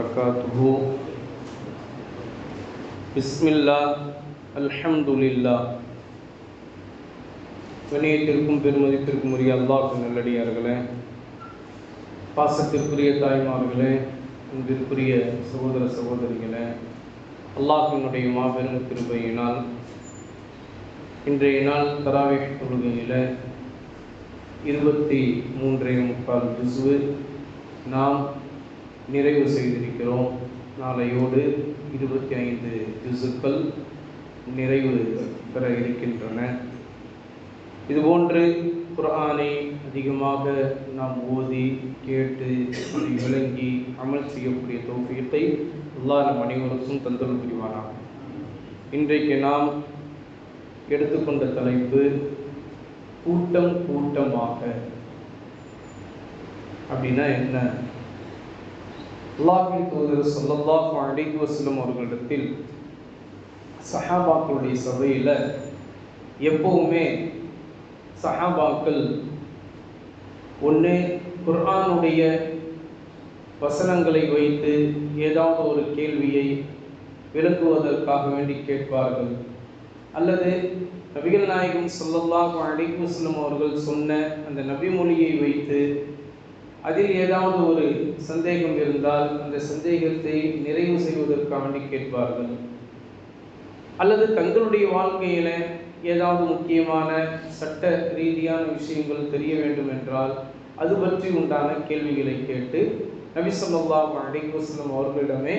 وبركاته. بسم الله الحمد لله. கணியத்திற்கும் பெருமதிப்பிற்கும் உரிய அல்லாஹ் நல்லடியார்களே, பாசத்திற்குரிய தாய்மார்களே, அன்பிற்குரிய சகோதர சகோதரிகளே, அல்லாஹ்வினுடைய மாபெரும் கிருபையினால் இன்றைய நாள் தராவீஹ் தொழுகையில் 23.25 ஜுஸ்வு நாம் நிறைவு செய்திருக்கிறோம். நாளையோடு 25 ஜுஸ்கள் நிறைவு பெற இருக்கின்றன. இதுபோன்று குர்ஆனை அதிகமாக நாம் ஓதி கேட்டு விளங்கி அமல் செய்யக்கூடிய தௌஃபீக்கை அல்லாஹ் நம் அனைவருக்கும் தந்தருள் புரிவானாக. இன்றைக்கு நாம் எடுத்துக்கொண்ட தலைப்பு கூட்டம் கூட்டமாக. அப்படின்னா என்ன? அல்லாஹ்வின் தூதர் ஸல்லல்லாஹு அலைஹி வஸல்லம் அவர்களிடத்தில் சஹாபாக்களுடைய சபையில் எப்பவுமே சஹாபாக்கள் ஒன்று குர்ஆனுடைய வசனங்களை வைத்து ஏதாவது ஒரு கேள்வியை விளக்குவதற்காக வேண்டி கேட்பார்கள், அல்லது நபிகள் நாயகம் ஸல்லல்லாஹு அலைஹி வஸல்லம் அவர்கள் சொன்ன அந்த நபி மொழியை வைத்து அதில் ஏதாவது ஒரு சந்தேகம் இருந்தால் அந்த சந்தேகத்தை நிறைவு செய்வதற்காக வேண்டி கேட்பார்கள், அல்லது தங்களுடைய வாழ்க்கையில் ஏதாவது முக்கியமான சட்ட ரீதியான விஷயங்கள் தெரிய வேண்டும் என்றால் அது பற்றி உண்டான கேள்விகளை கேட்டு நபி ஸல்லல்லாஹு அலைஹி வஸல்லம் அவர்களிடமே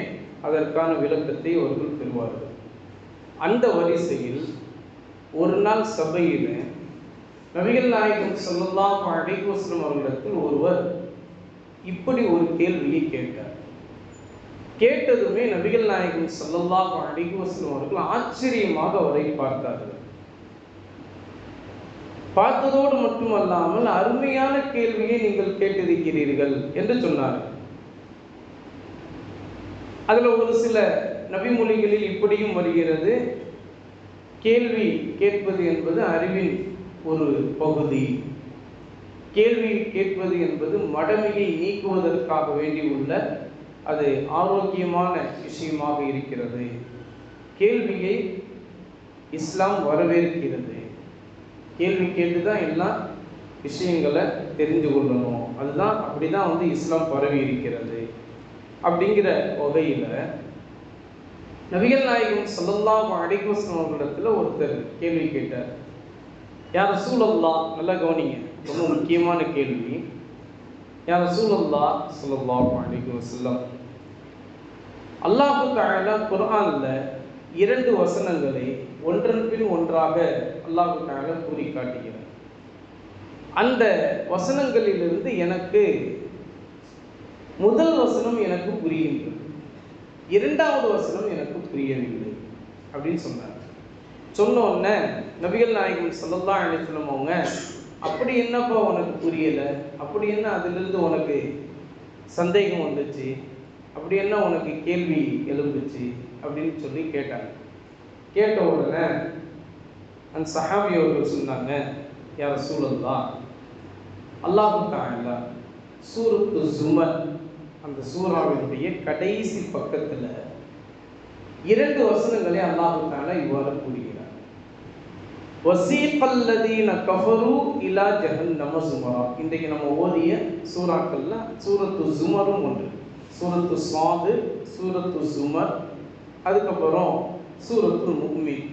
அதற்கான விளக்கத்தை அவர்கள் பெறுவார்கள். அந்த வரிசையில் ஒரு நாள் சபையில் நபிகள் நாயகம் ஸல்லல்லாஹு அலைஹி வஸல்லம் அவர்களிடத்தில் ஒருவர் இப்படி ஒரு கேள்வியை கேட்டார். கேட்டதுமே நபிகள் நாயகம் ஸல்லல்லாஹு அலைஹி வஸல்லம் அவர்கள் ஆச்சரியமாக அவரை பார்த்தார்கள். பார்த்ததோடு மட்டுமல்லாமல் அருமையான கேள்வியை நீங்கள் கேட்டிருக்கிறீர்கள் என்று சொன்னார்கள். அதில் ஒரு சில நபிமொழிகளில் இப்படியும் வருகிறது, கேள்வி கேட்பது என்பது அறிவின் ஒரு பகுதி, கேள்வி கேட்பது என்பது மடமையை நீக்குவதற்காக வேண்டி உள்ள அது ஆரோக்கியமான விஷயமாக இருக்கிறது, கேள்வியை இஸ்லாம் வரவேற்கிறது, கேள்வி கேட்டு தான் எல்லா விஷயங்களை தெரிந்து கொள்ளணும், அதுதான் அப்படிதான் இஸ்லாம் பரவி இருக்கிறது. அப்படிங்கிற வகையில் நபிகள் நாயகம் ஸல்லல்லாஹு அலைஹி வஸல்லம் அவர்களிடத்தில் ஒருத்தர் கேள்வி கேட்டார். யா ரசூலல்லாஹ், நல்லா கவனிங்க, ரொம்ப முக்கியமான கேள்வி. யா ரசூலல்லாஹ் ஸல்லல்லாஹு அலைஹி வஸல்லம், அல்லாஹ் தஆலா குர்ஆன்ல 2 வசனங்களை ஒன்றன் பின் ஒன்றாக அல்லாஹ் தஆலா கூறி காட்டுகிறார். அந்த வசனங்களிலிருந்து எனக்கு முதல் வசனம் எனக்கு புரிகின்றது, 2வது வசனம் எனக்கு புரியவில்லை அப்படின்னு சொன்னார். சொன்ன உடனே நபிகள் நாயகம் ஸல்லல்லாஹு அலைஹி வஸல்லம் அவங்க, அப்படி என்னப்பா உனக்கு புரியலை, அப்படி என்ன அதிலிருந்து உனக்கு சந்தேகம் வந்துச்சு, அப்படி என்ன உனக்கு கேள்வி எழுந்துச்சு அப்படின்னு சொல்லி கேட்டாங்க. கேட்ட உடனே அந்த சஹாபி அவர்கள் சொன்னாங்க, யா ரசூலல்லாஹ், அல்லாஹ் தஆலா சூரத்து ஜுமர் அந்த சூராவினுடைய கடைசி பக்கத்தில் 2 வசனங்களை அல்லாஹ் தஆலா இவ்வாறு கூறுகிறார். வஸீகல்லதீன கஃபரு இலா ஜஹன்னம ஸுமரா. இன்றைக்கு நம்ம ஓதிய சூறாக்கள்ல சூரத்து ஜுமரும் ஒன்று, சூரத்து ஸாது, சூரத்து ஜுமர், அதுக்கப்புறம் சூரத்து முஃமின்,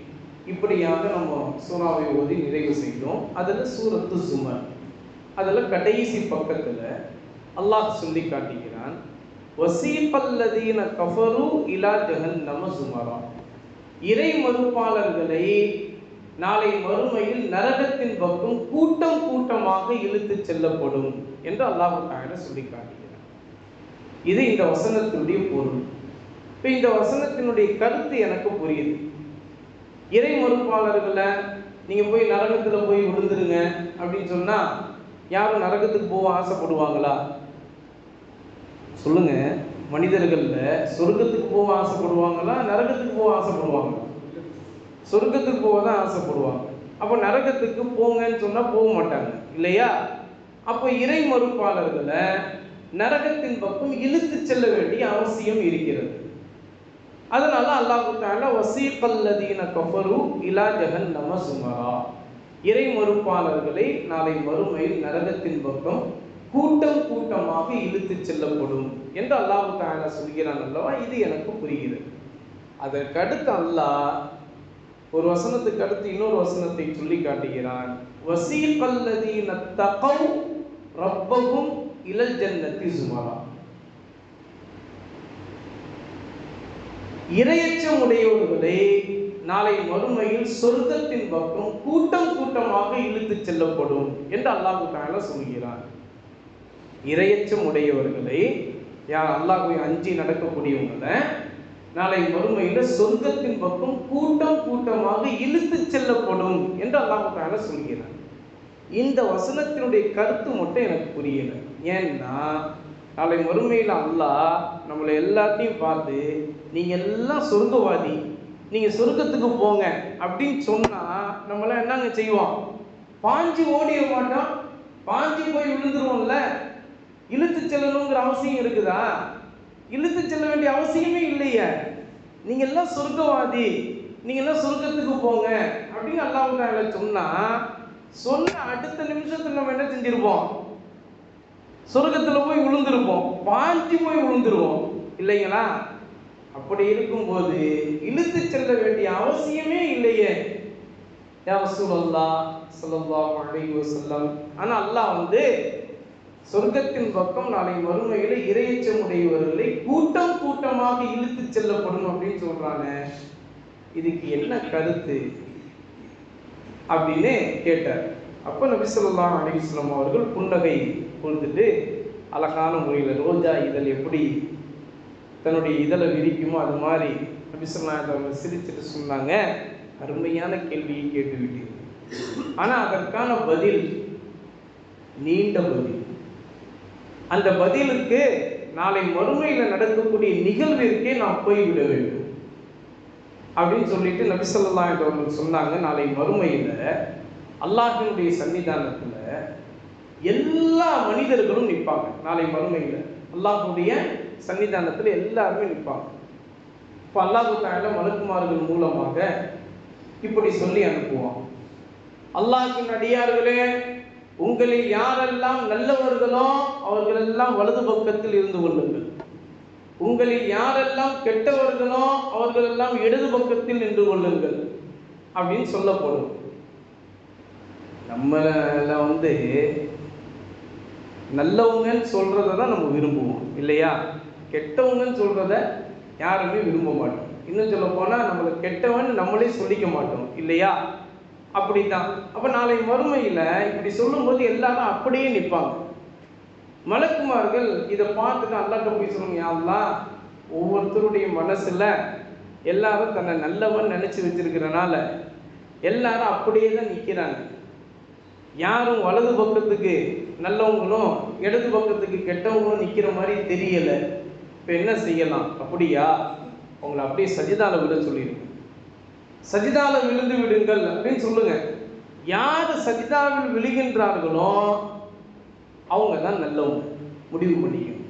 இப்படியாக நம்ம சூறாவை ஓதி நிறைவு செய்தோம். அதில் சூரத்து ஜுமர், அதில் கடைசி பக்கத்தில் அல்லாஹ் சொல்லி காட்டுகிறான், வஸீகல்லதீன கஃபரு இலா ஜஹன்னம ஸுமரா. இறை மறுப்பாளர்களை நாளை மறுமையில் நரகத்தின் பக்கம் கூட்டம் கூட்டமாக இழுத்து செல்லப்படும் என்று அல்லாஹ் தஆலா சொல்லி காட்டுகிறான். இது இந்த வசனத்தினுடைய பொருள். இப்போ இந்த வசனத்தினுடைய கருத்து எனக்கு புரியுது. இறை மறுப்பாளர்களை நீங்கள் போய் நரகத்தில் போய் விழுந்துருங்க அப்படின்னு சொன்னால் யாரும் நரகத்துக்கு போக ஆசைப்படுவாங்களா? சொல்லுங்க. மனிதர்கள்ல சொர்க்கத்துக்கு போக ஆசைப்படுவாங்களா, நரகத்துக்கு போக ஆசைப்படுவாங்களா? சொர்க்கத்துக்கு போக தான் ஆசைப்படுவாங்க. அப்போ நரகத்துக்கு போங்கன்னு சொன்னால் போக மாட்டாங்க இல்லையா? அப்போ இறை மறுப்பாளர்களை நரகத்தின் பக்கம் இழுத்து செல்ல வேண்டிய அவசியம் இருக்கிறது. அதனால அல்லாஹ் தஆலா வஸீகல்லதீன கஃபரு இலா ஜஹன்னம ஸுமரா, இறை மறுப்பாளர்களை நாளை மறுமையில் நரகத்தின் பக்கம் கூட்டம் கூட்டமாக இழுத்து செல்லப்படும் என்று அல்லாஹ் தஆலா சொல்கிறான் அல்லவா. இது எனக்கு புரிகிறது. அதற்கடுத்து அல்லாஹ் ஒரு வசனத்துக்கு அடுத்து இன்னொரு வசனத்தை சொல்லி காட்டுகிறான். வஸீகல்லதீன தகவ் ரப்பஹும் இலல் ஜன்னதி ஸுமரா, இரையச்சம் உடையவர்களை நாளை மறுமையில் சொர்க்கத்தின் பக்கம் கூட்டம் கூட்டமாக இழுத்து செல்லப்படும் என்று அல்லாஹ் தஆலா சொல்கிறான். இரையச்சம் உடையவர்களை, யார் அல்லாஹ்வை அஞ்சி நடக்கக்கூடியவங்களை நாளை மறுமையில் சொர்க்கத்தின் பக்கம் கூட்டம் கூட்டமாக இழுத்து செல்லப்படும் என்று அல்லாஹ் தஆலா சொல்கிறான். இந்த வசனத்தினுடைய கருத்து மட்டும் எனக்கு புரியல. ஏன்னா நாளை மறுமையில் அல்லாஹ் நம்மளை எல்லாத்தையும் பார்த்து நீங்க எல்லாம் சொர்க்கவாதி, நீங்க சொர்க்கத்துக்கு போங்க அப்படின்னு சொன்னா நம்மள என்னங்க செய்வோம்? பாஞ்சு ஓடிய மாட்டோம், பாஞ்சு போய் விழுந்துருவோம்ல. இழுத்து செல்லணுங்கிற அவசியம் இருக்குதா? இழுத்து செல்ல வேண்டிய அவசியமே இல்லையே. நீங்க எல்லாம் சொர்க்கவாதி, நீங்க எல்லாம் சொர்க்கத்துக்கு போங்க அப்படின்னு அல்லாஹ் தஆலா சொன்ன அடுத்த நிமிஷத்துல நம்ம என்ன செஞ்சிருப்போம்? சொர்க்கத்துல போய் விழுந்திருப்போம், பாஞ்சு போய் விழுந்துருவோம் இல்லைங்களா? அப்படி இருக்கும்போது இழுத்து செல்ல வேண்டிய அவசியமே இல்லையே யா ரசூலுல்லாஹ் ஸல்லல்லாஹு அலைஹி வஸல்லம். ஆனா அல்லாஹ் சொர்க்கத்தின் பக்கம் நாளை மறுமையில இரையச்சம் உடையவர்களை கூட்டம் கூட்டமாக இழுத்து செல்லப்படும் அப்படின்னு சொல்றாங்க. இதுக்கு என்ன கருத்து அப்படின்னு கேட்டார். அப்ப நபி ஸல்லல்லாஹு அலைஹி வஸல்லம் அவர்கள் புன்னகை கொடுத்துட்டு அழகான முறையில் ரோஜா இதழ் எப்படி தன்னுடைய இதழை விரிக்குமோ அது மாதிரி நபி ஸல்லல்லாஹு அலைஹி வஸல்லம் சிரிச்சுட்டு சொன்னாங்க, அருமையான கேள்வியை கேட்டுவிட்டீர்கள். ஆனா அதற்கான பதில் நீண்ட பதில். அந்த பதிலுக்கு நாளை மறுமையில் நடக்கக்கூடிய நிகழ்விற்கே நாம் போய்விட வேண்டும் அப்படின்னு சொல்லிட்டு நபி ஸல்லல்லாஹு அலைஹி வஸல்லம் சொன்னாங்க. நாளை மறுமையில் அல்லாஹ்வினுடைய சன்னிதானத்தில் எல்லா மனிதர்களும் நிற்பாங்க. நாளை மறுமையில் அல்லாஹ்வுடைய சன்னிதானத்தில் எல்லாருமே நிற்பாங்க. இப்போ அல்லாஹ் தஆலா மலக்குமார்கள் மூலமாக இப்படி சொல்லி அனுப்புவான், அல்லாஹ்வின் அடியார்களே, உங்களில் யாரெல்லாம் நல்லவர்களோ அவர்களெல்லாம் வலது பக்கத்தில் இருந்து கொள்ளுங்கள், உங்களில் யாரெல்லாம் கெட்டவர்களோ அவர்களெல்லாம் இடது பக்கத்தில் நின்று கொள்ளுங்கள் அப்படின்னு சொல்லப்படும். நம்மள நல்லவங்கன்னு சொல்றதை தான் நம்ம விரும்புவோம் இல்லையா? கெட்டவங்கன்னு சொல்றத யாருமே விரும்ப மாட்டோம். இன்னும் சொல்ல போனால் நம்மளை கெட்டவன் நம்மளே சொல்லிக்க மாட்டோம் இல்லையா? அப்படித்தான். அப்போ நாளை மறுமையில் இப்படி சொல்லும்போது எல்லாரும் அப்படியே நிற்பாங்க. மலக்குமார்கள் இதை பார்த்துட்டு அல்லாஹ்ட்ட போய் சொல்லுங்க, யா அல்லாஹ், ஒவ்வொருத்தருடைய மனசுல எல்லாரும் தன்னை நல்லவன் நினைச்சு வச்சிருக்கிறனால எல்லாரும் அப்படியே தான் நிற்கிறாங்க. யாரும் வலது பக்கத்துக்கு நல்லவங்களும் இடது பக்கத்துக்கு கெட்டவங்களும் நிற்கிற மாதிரி தெரியலை. இப்போ என்ன செய்யலாம்? அப்படியா, அவங்களை அப்படியே சஜிதால விட சொல்லிடுங்க, சஜிதால விழுந்து விடுங்கள் அப்படின்னு சொல்லுங்க. யார் சஜிதாவில் விழுகின்றார்களோ அவங்க தான் நல்லவங்க முடிவு பண்ணிக்கணும்.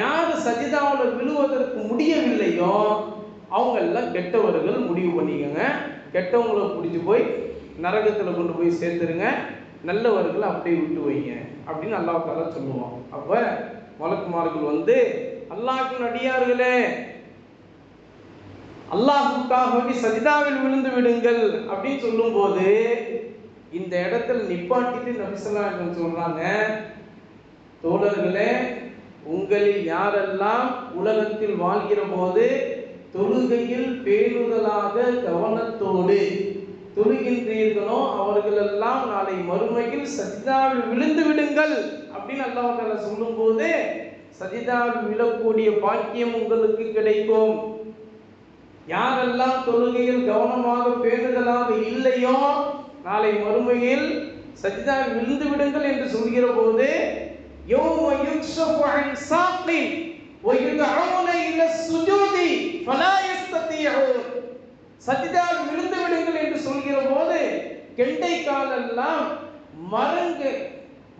யார் சஜிதாவில் விழுவதற்கு முடியவில்லையோ அவங்க எல்லாம் கெட்டவர்கள் முடிவு பண்ணிக்கோங்க. கெட்டவங்களை பிடிச்சி போய் நரகத்தில் கொண்டு போய் சேர்த்துருங்க, நல்லவர்களை அப்படியே விட்டு வைங்க அப்படின்னு அல்லாஹ் தஆலா சொல்லுவான். அப்போ மலக்குமார்கள் அல்லாஹ்வின் அடியார்களே, அல்லாஹ்வுக்காக வேண்டி சஜிதாவில் விழுந்து விடுங்கள் அப்படின்னு சொல்லும்போது இந்த இடத்துல நிப்பாட்டிட்டு நபி ஸல்லல்லாஹு அலைஹி வஸல்லம் சொல்றாங்க, தோழர்களே, உங்களில் யாரெல்லாம் உலகத்தில் வாழ்கிற போது தொழுகையில் பேணுதலாக கவனத்தோடு தொழுகின்றீர்களோ அவர்களெல்லாம் நாளை மறுமையில் சஜிதாவில் விழுந்து விடுங்கள் அப்படின்னு அல்லாஹ் தஆலா சொல்லும் போது சஜிதாவில் விழக்கூடிய பாக்கியம் உங்களுக்கு கிடைக்கும். யாரெல்லாம் தொழுகையில் கவனமாக பேணுதலாக இல்லையோ நாளை மறுமையில் சஜிதாவில் விழுந்து விடுங்கள் என்று சொல்கிற போது யௌம யுக்ஷஃபு அன் சாக்கின் வ யுதஊன இலா ஸுஜூதி ஃபலா யஸ்ததீஊன், சஜிதாவில் விழுந்து விடுங்கள் என்று சொல்கிற போது கெண்டை காலெல்லாம்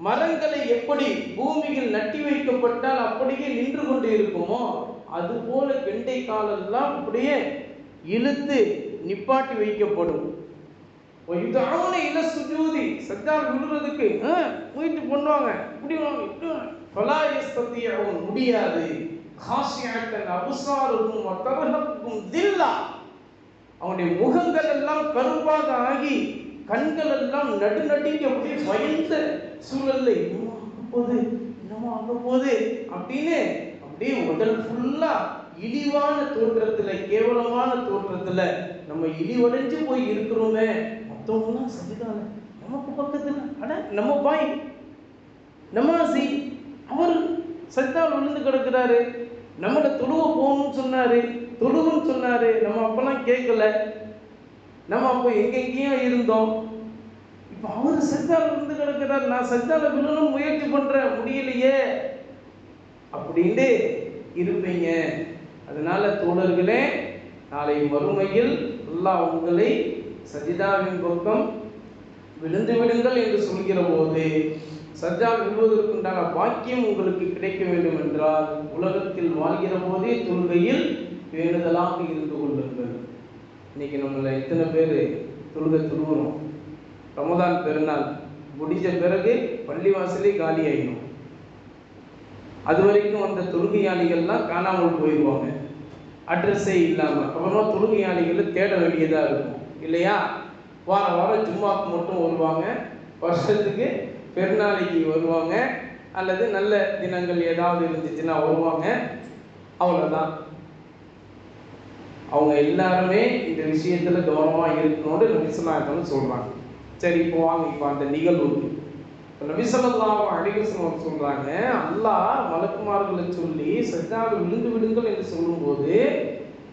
மரங்களை எப்படி பூமியில் நட்டி வைக்கப்பட்டால் அப்படியே நின்று கொண்டு இருக்குமோ அதுபோல கெண்டை காலெல்லாம் அப்படியே இழுத்து நிப்பாட்டி வைக்கப்படும். சஜ்ஜால் விழுறதுக்கு முயற்சி பண்ணுவாங்க, இப்படி முடியாது. அவனுடைய முகங்கள் எல்லாம் கருப்பாக ஆகி கண்கள் எல்லாம் நடுநடுங்கி அப்படியே பயந்த சூழல்ல என்னமோ ஆக போகுது அப்படின்னு அப்படியே உடல் ஃபுல்லா இழிவான தோற்றத்துல, கேவலமான தோற்றத்துல நம்ம இழிவடைஞ்சு போய் இருக்கிறோமே. மற்றவங்களாம் சஜிதால நமக்கு பக்கத்துல நம்ம பாய் நமாசி அவர் சஜிதாவில் விழுந்து கிடக்கிறாரு. நம்மளை தொழுவ போகணும்னு சொன்னாரு, தொழுவுன்னு சொன்னாரு. நம்ம அப்பெல்லாம் கேட்கல, நம்ம அப்போ எங்கெங்கேயோ இருந்தோம். இப்போ அவர் சஜிதாவில் விழுந்து கிடக்கிறார், நான் சஜிதாவில் விழணும்னு முயற்சி பண்றேன், முடியலையே அப்படின்னு இருப்பீங்க. அதனால தோழர்களே, நாளை மறுமையில் அல்லாஹ் உங்களை சஜிதாவின் பக்கம் விழுந்து விடுங்கள் என்று சொல்கிற போது சஜ்ஜா விழுவதற்குண்டான பாக்கியம் உங்களுக்கு கிடைக்க வேண்டும் என்றால் உலகத்தில் வாழ்கிற போதே தொழுகையில் பேணுதலாக இருந்து கொள்ளுங்கள். இன்னைக்கு நம்மள எத்தனை பேர் தொழுகிறோம்? ரமதான் பெருநாள் முடிஞ்ச பிறகு பள்ளிவாசலே காலி ஆகிடும். அது வரைக்கும் அந்த தொழுகையாளிகள்லாம் காணாமல் போயிடுவாங்க, அட்ரஸே இல்லாமல். அப்புறமா தொழுகையாளிகளை தேட வேண்டியதாக இருக்கும் இல்லையா? வாரம் வாரம் ஜும்மாக்கு மட்டும் வருவாங்க, வருஷத்துக்கு பெருநாளைக்கு வருவாங்க, அல்லது நல்ல தினங்கள் ஏதாவது இருந்துச்சுன்னா வருவாங்க, அவ்வளோதான். அவங்க எல்லாருமே இந்த விஷயத்தில் கவனமாக இருக்கணும்னு நபி ஸல்லல்லாஹு அலைஹி வஸல்லம் சொல்கிறாங்க. சரி, இப்போ வாங்க இப்போ அந்த நிகழ்வுக்கு. நபி ஸல்லல்லாஹு அலைஹி வஸல்லம் சொல்கிறாங்க, அல்லாஹ் மலக்குமார்களை சொல்லி சஜ்ஜாவில் விழுந்து விடுங்கள் என்று சொல்லும்போது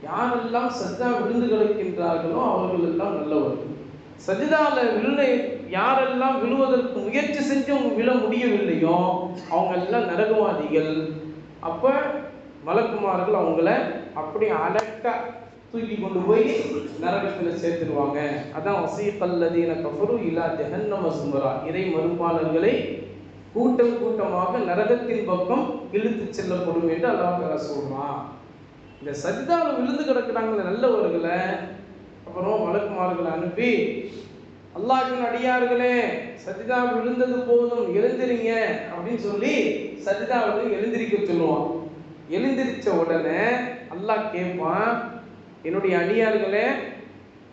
யாரெல்லாம் சஜ்ஜா விழுந்து கிடக்கின்றார்களோ அவர்கள் எல்லாம் நல்லவர்கள். சஜிதாவில் விழு யாரெல்லாம் விழுவதற்கு முயற்சி செஞ்சு அவங்க விழ முடியவில்லையோ அவங்க எல்லாம் நரகவாதிகள். அப்போ மலக்குமார்கள் அவங்கள அப்படி அடக்க தூக்கி கொண்டு போய் நரகத்தில் சேர்த்துருவாங்க. அதான் வஸீகல்லதீன கஃபரு இலா ஜஹன்னம ஸுமரா, இறை மறுப்பாளர்களை கூட்டம் கூட்டமாக நரகத்தின் பக்கம் இழுத்து செல்லப்படும் என்று அல்லாஹ் தஆலா சொல்றான். இந்த சஜிதாவில் விழுந்து கிடக்கிறாங்களே நல்லவர்களை அப்புறம் மலக்குமார்களை அனுப்பி, அல்லாஹ்வின் அடியார்களே சஜிதாவில் விழுந்தது போதும் எழுந்திரிங்க அப்படின்னு சொல்லி சஜிதாவில் எழுந்திரிக்க சொல்லுவான். எழுந்திரிச்ச உடனே அல்லாஹ் கேட்பான், என்னுடைய அடியார்களே,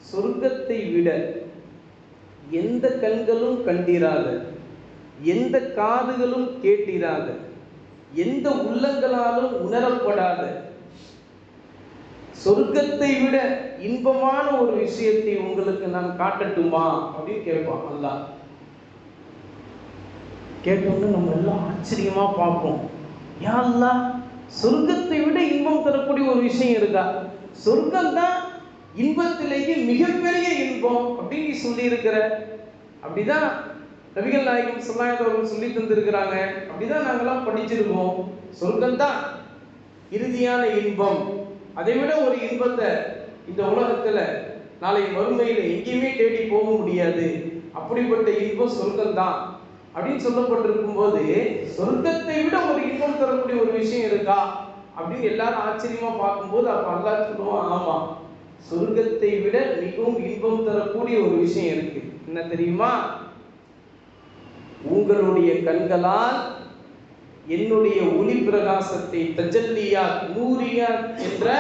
சொர்க்கத்தை விட எந்த கண்களும் கண்டிராத, எந்த காதுகளும் கேட்டிராத, எந்த உள்ளங்களாலும் உணரப்படாத, சொர்க்கத்தை விட இன்பமான ஒரு விஷயத்தை உங்களுக்கு நான் காட்டட்டுமா அப்படின்னு கேட்பான் அல்லாஹ். கேட்டோன்னு நம்ம எல்லாம் ஆச்சரியமா பார்ப்போம். யா அல்லாஹ், சொர்க்கத்தை விட இன்பம் தரக்கூடிய ஒரு விஷயம் இருக்கா? சொர்க்கம் தான் இன்பத்திலேயே மிகப்பெரிய இன்பம் அப்படின்னு சொல்லி இருக்கிற. அப்படிதான் நபிகள் நாயகம் ஸல்லல்லாஹு அலைஹி வஸல்லம் சொல்லி தந்திருக்கிறாங்க. அப்படிதான் நாங்கெல்லாம் படிச்சிருக்கோம். சொர்க்கம் தான் இறுதியான இன்பம். அதை விட ஒரு இன்பத்தை இந்த உலகத்துல நாளை மறுமையில எங்கேயுமே தேடி போக முடியாது. அப்படிப்பட்ட இன்பம் சொர்க்கம் தான் அப்படின்னு சொல்லப்பட்டிருக்கும் போது சொர்க்கத்தை விட ஒரு இன்பம் தரக்கூடிய ஒரு விஷயம் இருக்கா அப்படின்னு எல்லாரும் ஆச்சரியமா பார்க்கும்போது அப்ப அல்லாஹ் சொல்லுவான், ஆமா, சொர்க்கத்தை விட மிகவும் இன்பம் தரக்கூடிய ஒரு விஷயம் இருக்கு. என்ன தெரியுமா? உங்களுடைய கண்களால் என்னுடைய ஒளி பிரகாசத்தை, தஜல்லியாத் நூரியாத் என்ற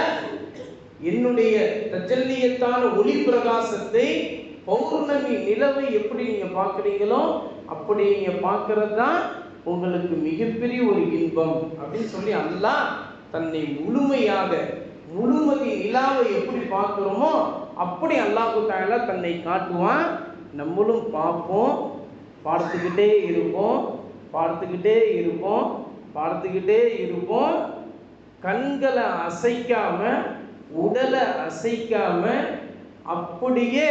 என்னுடைய தஜல்லியத்தான ஒளி பிரகாசத்தை, பௌர்ணமி நிலவை எப்படி நீங்க பார்க்குறீங்களோ அப்படி நீங்க பார்க்கறது தான் உங்களுக்கு மிகப்பெரிய ஒரு இன்பம் அப்படின்னு சொல்லி அல்லாஹ் தன்னை முழுமையாக, முழுமதி நிலாவை எப்படி பார்க்கிறோமோ அப்படி அல்லாஹ் தஆலா தன்னை காட்டுவான். நம்மளும் பார்ப்போம், பார்த்துக்கிட்டே இருப்போம், பார்த்துக்கிட்டே இருப்போம், பார்த்துக்கிட்டே இருப்போம். கண்களை அசைக்காம, உடலை அசைக்காம அப்படியே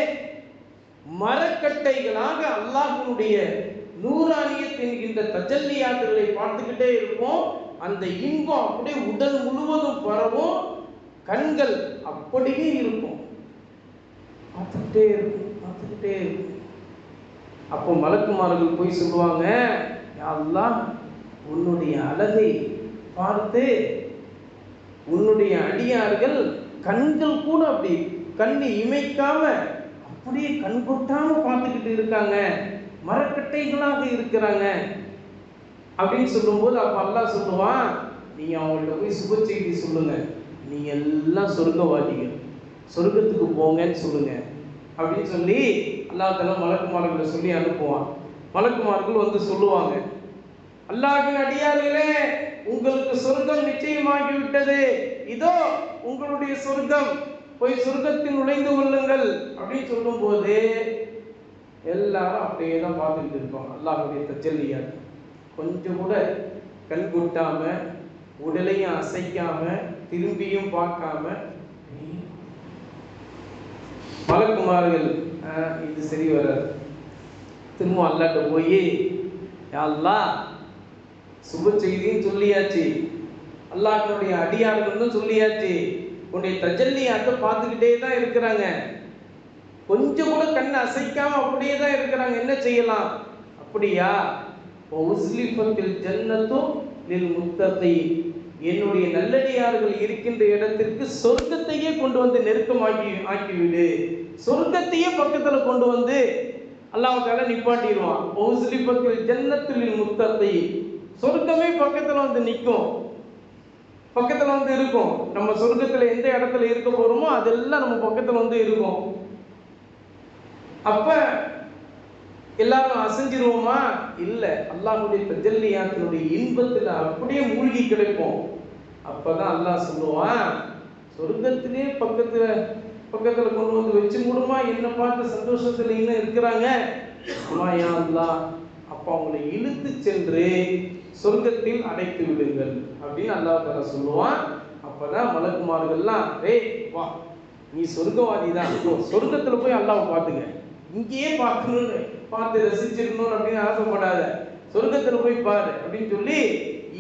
மரக்கட்டைகளாக அல்லாஹ்வுடைய நூறானியத் என்கின்ற தஜல்லியாத்துகளை பார்த்துக்கிட்டே இருப்போம். அந்த இன்பம் அப்படியே உடல் முழுவதும் பரவும். கண்கள் அப்படியே இருக்கும், பார்த்துக்கிட்டே இருக்கும், பார்த்துக்கிட்டே இருக்கும். அப்போ மலக்குமார்கள் போய் சொல்லுவாங்க, அல்லாஹ் உன்னுடைய அழகை பார்த்து உன்னுடைய அடியார்கள் கண்கள் கூட அப்படி கண்ணை இமைக்காம அப்படியே கண் கொட்டாம பார்த்துக்கிட்டு இருக்காங்க, மரக்கட்டைகளாக இருக்கிறாங்க அப்படின்னு சொல்லும்போது அப்ப அல்லாஹ் சொல்லுவான், நீங்க அவங்கள்ட்ட போய் சுப செய்தி சொல்லுங்க, நீங்க எல்லாம் சொர்க்கவாதிகள், சொர்க்கத்துக்கு போங்கன்னு சொல்லுங்க அப்படின்னு சொல்லி அல்லாஹ் தஆலா மலக்குமார்களை சொல்லி அனுப்புவான். மலக்குமார்கள் வந்து சொல்லுவாங்க, அல்லாஹ்வின் அடியார்களே, உங்களுக்கு சொர்க்கம் நிச்சயமாகிவிட்டது, இதோ உங்களுடைய சொர்க்கம், போய் சொர்க்கத்தில் நுழைந்து கொள்ளுங்கள் அப்படின்னு சொல்லும் போது எல்லாரும் அப்படியே தான் பார்த்துக்கிட்டு இருக்கோம். அல்லாஹ்வுடைய தஜல்லியாத் கொஞ்சம் கூட கண் கொட்டாம, உடலையும் அசைக்காம, திரும்பியும் பார்க்காம மலக்குமார்கள் இது சரி வராது, திரும்ப அல்லாஹ்ட்ட போய், யா அல்லாஹ் சுப செய்தியும் சொல்லியாச்சு, அல்லாஹ்வுடைய அடியார்களும் சொல்லியாச்சு, உன்னுடைய தஜல்லியாத்தை பார்த்துக்கிட்டே தான் இருக்கிறாங்க, கொஞ்சம் கூட கண்ணை அசைக்காம அப்படியே தான் இருக்கிறாங்க, என்ன செய்யலாம்? அப்படியா, உஸ்லிஃபத்தில் ஜன்னத்து லில் முத்தகீன், என்னுடைய நல்லடியார்கள் இருக்கின்ற இடத்திற்கு சொர்க்கத்தையே கொண்டு வந்து நெருக்கமாக்கி ஆக்கிவிடு, சொர்க்கத்தையே பக்கத்துல கொண்டு வந்து அல்லாஹ் தஆலா நிப்பாட்டிடுவான். உஸ்லிஃபத்தில் ஜன்னத்து லில் முத்தகீன், சொர்க்கமே பக்கத்துல வந்து நிற்கும், பக்கத்துல வந்து இருக்கும். நம்ம சொர்க்கத்துல எந்த இடத்துல இருக்க போறோமோ அதெல்லாம் நம்ம பக்கத்துல வந்து இருக்கும். அப்ப எல்லாரும் அசைஞ்சிருவோமா? இல்ல, அல்லாஹ்வுடைய தஜல்லியாத்தினுடைய இன்பத்துல அப்படியே மூழ்கி கிடைப்போம். அப்பதான் அல்லாஹ் சொல்லுவான், சொர்க்கத்திலே பக்கத்துல பக்கத்துல கொண்டு வந்து வச்சு மூடுமா, என்ன பார்த்து சந்தோஷத்துல இன்னும் இருக்கிறாங்க, அம்மா யா அல்லாஹ், அப்ப அவங்களை இழுத்து சென்று சொர்க்கத்தில் அடைத்து விடுங்கள் அப்படின்னு அல்லாஹ் தஆலா சொல்லுவான். அப்பதான் மலக்குமார்கள்லாம், டேய் வா, நீ சொர்க்கவாதி தான், சொர்க்கத்துல போய் அல்லாஹ்வை பார்த்துங்க, இங்கேயே பார்க்கணும்னு பார்த்து ரசிச்சிருக்கணும் அப்படின்னு ஆசைப்படாத, சொர்க்கத்துல போய் பாரு அப்படின்னு சொல்லி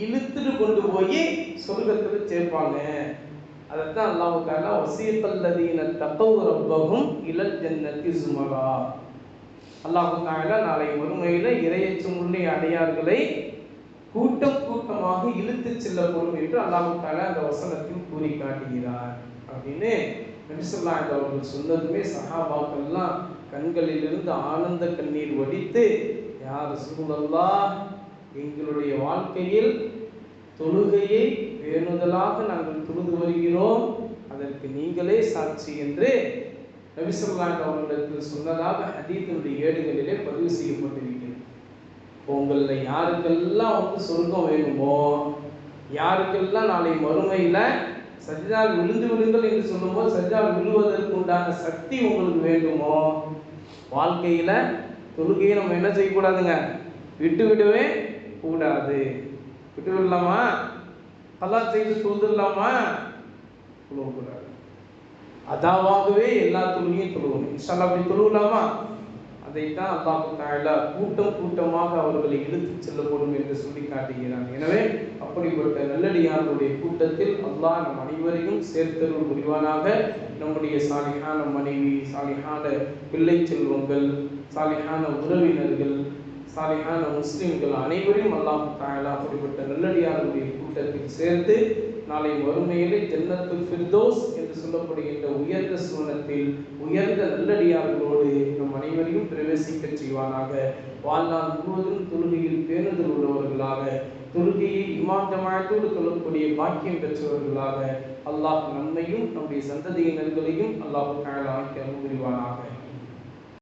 இழுத்துட்டு கொண்டு போய் சொர்க்கத்துல சேர்ப்பாங்க. அதைத்தான் அல்லாஹ் தஆலா வஸீகல்லதீன தகவ் ரப்பஹும் இலல் ஜன்னதி ஸுமரா, அல்லாஹ் தஆலா நாளை மறுமையில இறையச்சமுள்ள அடியார்களை கூட்டம் கூட்டமாக இழுத்து செல்லப்படும் என்று அல்லாஹ் தஆலா அந்த வசனத்தில் கூறி காட்டுகிறார் அப்படின்னு நபி ஸல்லல்லாஹு அலைஹி அவர்கள் சொன்னதுமே சஹாபாக்கள்லாம் கண்களிலிருந்து ஆனந்த கண்ணீர் வடித்து, யா ரசூலல்லாஹ், எங்களுடைய வாழ்க்கையில் தொழுகையை பேணுதலாக நாங்கள் தொழுது வருகிறோம், அதற்கு நீங்களே சாட்சி என்று நபி ஸல்லல்லாஹு அலைஹி அவர்களிடத்தில் சொன்னதாக ஹதீஸுடைய ஏடுகளிலே பதிவு செய்யப்பட்டிருக்கிறது. உங்களில் யாருக்கெல்லாம் வந்து சொர்க்கம் வேணுமோ, யாருக்கெல்லாம் நாளை மறுமையில சஜ்ஜாவில் விழுந்து விடுங்கள் என்று சொல்லும்போது சஜ்ஜாவில் விழுவதற்கு உண்டான சக்தி உங்களுக்கு வேண்டுமோ, வாழ்க்கையில தொழுகையை நம்ம என்ன செய்யக்கூடாதுங்க, விட்டு விடவே கூடாது. விட்டு விடலாமா? கலா செய்து தொழுதுடலாமா? தொழுவக்கூடாது. அதாவாகவே எல்லா தொழுகையும் தொழுவணும். இன்ஷா அல்லாஹ் அப்படி தொழுவலாமா? அதைத்தான் அல்லாஹ் தஆலா கூட்டம் கூட்டமாக அவர்களை இழுத்து செல்லப்படும் என்று சொல்லி காட்டுகிறான். எனவே அப்படிப்பட்ட நல்லடியார்களுடைய கூட்டத்தில் அல்லாஹ் நம் அனைவரையும் சேர்த்தருள் புரிவானாக. நம்முடைய சாலிஹான மனைவி, சாலிஹான பிள்ளை செல்வங்கள், சாலிஹான உறவினர்கள், சாலிஹான முஸ்லிம்கள் அனைவரையும் அல்லாஹ் தஆலா அப்படிப்பட்ட நல்லடியார்களுடைய கூட்டத்தில் சேர்த்து நாளை மறுமையிலே ஜன்னத்துல் ஃபிர்தௌஸ் என்று சொல்லப்படுகின்ற உயர்ந்த சுவனத்தில் உயர்ந்த நல்லடியார்களோடு நம் அனைவரையும் பிரவேசிக்க செய்வானாக. வாழ்நாள் முழுவதும் தொழுகையில் பேணுதல் உள்ளவர்களாக, தொழுகையை இமாம் ஜமாஅத்தோடு தொழக்கூடிய பாக்கியம் பெற்றவர்களாக அல்லாஹ் நம்மையும் நம்முடைய சந்ததியினர்களையும் அல்லாஹ் தஆலா ஆக்கி அருள் புரிவானாக.